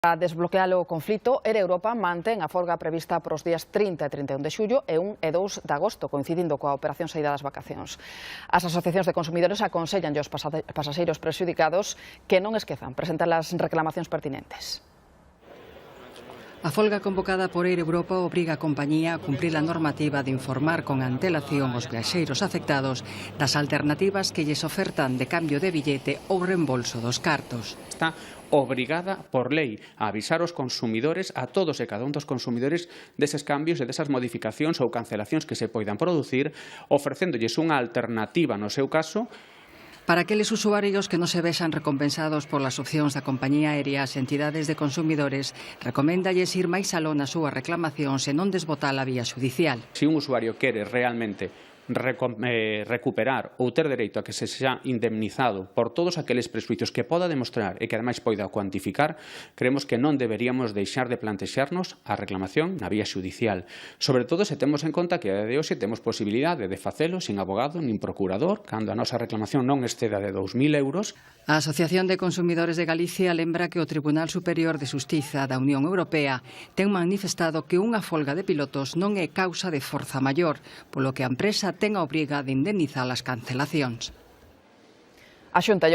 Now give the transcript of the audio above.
Para desbloquear o conflito, Air Europa mantén a folga prevista para os días 30 e 31 de xullo e 1 e 2 de agosto, coincidindo coa operación saída das vacacións. As asociacións de consumidores aconsellan aos pasaxeiros prexudicados que non esquezan presentar as reclamacións pertinentes. A folga convocada por Air Europa obriga a compañía a cumprir a normativa de informar con antelación aos viaxeiros afectados das alternativas que lles ofertan de cambio de billete ou reembolso dos cartos. Está obrigada por lei a avisar aos consumidores, a todos e cada un dos consumidores, deses cambios e desas modificacións ou cancelacións que se poidan producir, ofrecéndolles unha alternativa no seu caso. Para aqueles usuarios que non se vexan recompensados polas opcións da compañía aérea, as entidades de consumidores recoméndalles ir máis aló na súa reclamación e non desbotar a vía xudicial. Se un usuario quere realmente recuperar ou ter dereito a que se xa indemnizado por todos aqueles prexuizos que poda demostrar e que ademais poida cuantificar, creemos que non deberíamos deixar de plantexarnos a reclamación na vía xudicial. Sobre todo se temos en conta que a día de hoxe temos posibilidade de facelo sin abogado nin procurador, cando a nosa reclamación non exceda de 2.000 euros. A Asociación de Consumidores de Galicia lembra que o Tribunal Superior de Xustiza da Unión Europea ten manifestado que unha folga de pilotos non é causa de forza maior, polo que a empresa ten a obriga de indemnizar as cancelacións. A Xunta